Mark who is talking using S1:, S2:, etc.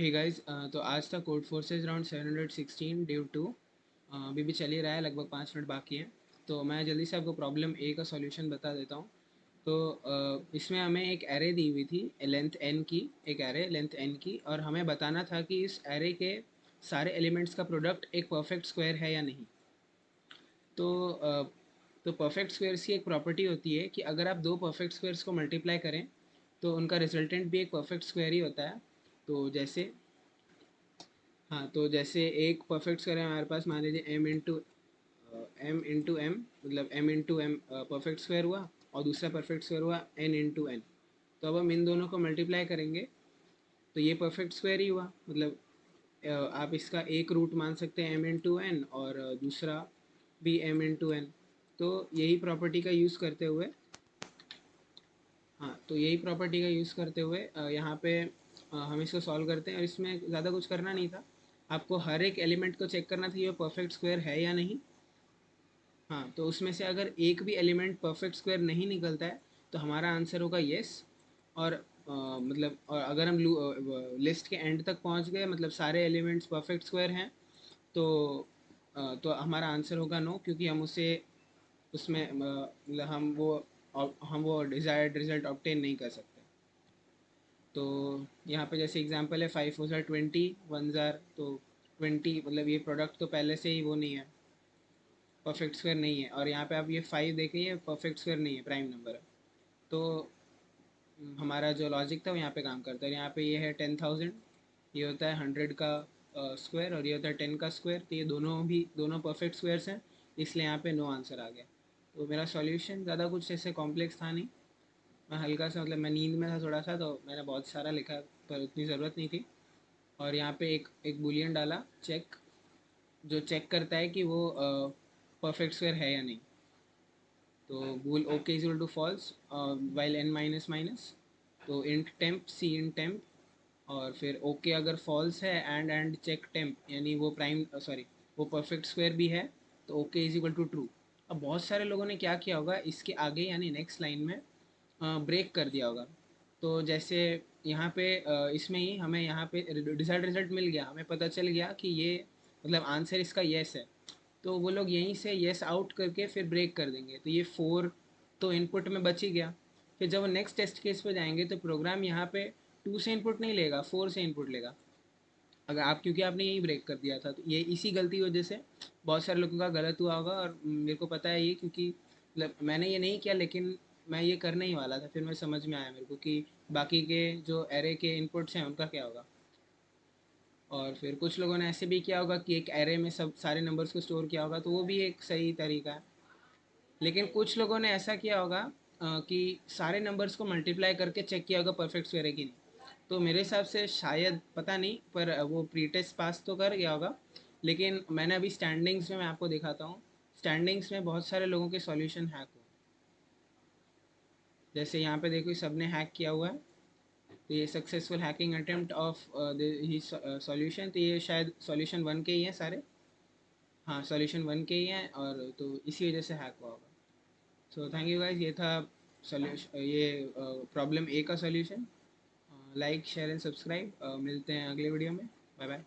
S1: Hey guys, तो आज था Codeforces round 716 due to अभी भी चल ही रहा है, लगभग 5 मिनट बाकी हैं। तो मैं जल्दी से आपको प्रॉब्लम ए का सॉल्यूशन बता देता हूँ। तो इसमें हमें एक एरे दी हुई थी लेंथ एन की, एक एरे लेंथ एन की, और हमें बताना था कि इस एरे के सारे एलिमेंट्स का प्रोडक्ट एक परफेक्ट स्क्वायर है या नहीं। तो तो परफेक्ट स्क्वायर्स की एक प्रॉपर्टी होती है कि अगर आप दो परफेक्ट स्क्वायर्स को मल्टीप्लाई करें तो उनका रिजल्टेंट भी एक परफेक्ट स्क्वायर ही होता है। तो जैसे हाँ, तो जैसे एक परफेक्ट स्क्वायर है हमारे पास, मान लीजिए एम इंटू एम, मतलब M into M perfect square हुआ, और दूसरा परफेक्ट स्क्वायर हुआ एन इंटू एन। तो अब हम इन दोनों को मल्टीप्लाई करेंगे तो ये परफेक्ट स्क्वायर ही हुआ, मतलब आप इसका एक रूट मान सकते हैं एम इंटू एन, और दूसरा भी एम इंटू एन। तो यही प्रॉपर्टी का यूज़ करते हुए हाँ, तो यही प्रॉपर्टी का यूज़ करते हुए यहाँ पे हम इसको सॉल्व करते हैं, और इसमें ज़्यादा कुछ करना नहीं था। आपको हर एक एलिमेंट को चेक करना था ये परफेक्ट स्क्वायर है या नहीं। हाँ, तो उसमें से अगर एक भी एलिमेंट परफेक्ट स्क्वायर नहीं निकलता है तो हमारा आंसर होगा येस। और मतलब, और अगर हम लिस्ट के एंड तक पहुँच गए, मतलब सारे एलिमेंट्स परफेक्ट स्क्वायर हैं, तो तो हमारा आंसर होगा नो, क्योंकि हम उसे उसमें मतलब हम वो डिज़ायर्ड रिजल्ट ऑब्टेन नहीं कर सकते। तो यहाँ पे जैसे एग्जांपल है, 5 4 20, 1 तो 20, मतलब ये प्रोडक्ट तो पहले से ही वो नहीं है, परफेक्ट स्क्वायर नहीं है। और यहाँ पे आप ये 5 देखें, ये परफेक्ट स्क्वायर नहीं है, प्राइम नंबर है। तो हमारा जो लॉजिक था वो यहाँ पे काम करता है। यहाँ पे ये है 10,000, ये होता है 100 का स्क्वायर, और ये होता है 10 का स्क्वायर। तो ये दोनों परफेक्ट स्क्वायर्स हैं, इसलिए यहाँ पे नो आंसर आ गया। तो मेरा सॉल्यूशन ज़्यादा कुछ ऐसे कॉम्प्लेक्स था नहीं। मैं हल्का सा, मतलब मैं नींद में था थोड़ा सा, तो मैंने बहुत सारा लिखा, पर उतनी ज़रूरत नहीं थी। और यहाँ पे एक बुलियन डाला, चेक, जो चेक करता है कि वो परफेक्ट स्क्वायर है या नहीं। तो bool okay is equal to false while n minus minus. तो int temp, C in temp, और फिर ओके अगर फॉल्स है, एंड चेक टेम्प, यानी वो प्राइम, सॉरी, वो परफेक्ट स्क्वायर भी है, तो okay is equal to true. अब बहुत सारे लोगों ने क्या किया होगा, इसके आगे यानी नेक्स्ट लाइन में ब्रेक कर दिया होगा। तो जैसे यहाँ पे इसमें ही हमें यहाँ पे डिसाइड रिजल्ट मिल गया, हमें पता चल गया कि ये, मतलब आंसर इसका येस है। तो वो लोग यहीं से येस आउट करके फिर ब्रेक कर देंगे, तो ये 4 तो इनपुट में बच ही गया। फिर जब वो नेक्स्ट टेस्ट केस पे जाएंगे तो प्रोग्राम यहाँ पे 2 से इनपुट नहीं लेगा, 4 से इनपुट लेगा। अगर आप, क्योंकि आपने यही ब्रेक कर दिया था, तो ये इसी गलती की वजह से बहुत सारे लोगों का गलत हुआ होगा। और मेरे को पता है ये, क्योंकि मतलब मैंने ये नहीं किया, लेकिन मैं ये करने ही वाला था, फिर मैं समझ में आया मेरे को कि बाकी के जो एरे के इनपुट्स हैं उनका क्या होगा। और फिर कुछ लोगों ने ऐसे भी किया होगा कि एक एरे में सब सारे नंबर्स को स्टोर किया होगा, तो वो भी एक सही तरीका है। लेकिन कुछ लोगों ने ऐसा किया होगा कि सारे नंबर्स को मल्टीप्लाई करके चेक किया होगा परफेक्ट स्क्वायर है कि नहीं। तो मेरे हिसाब से शायद, पता नहीं, पर वो प्री टेस्ट पास तो कर गया होगा। लेकिन मैंने अभी स्टैंडिंग्स में, मैं आपको दिखाता हूँ, स्टैंडिंग्स में बहुत सारे लोगों के सॉल्यूशन हैक हुए। जैसे यहाँ पे देखो, सब ने हैक किया हुआ है। तो ये successful hacking attempt of he solution, तो ये शायद सॉल्यूशन 1 के ही हैं सारे। हाँ, सॉल्यूशन 1 के ही हैं, और तो इसी वजह से हैक हुआ होगा। सो थैंक यू गाइज, ये था सॉल्यूशन, ये प्रॉब्लम ए का solution. Like share and subscribe, मिलते हैं अगले वीडियो में। Bye bye.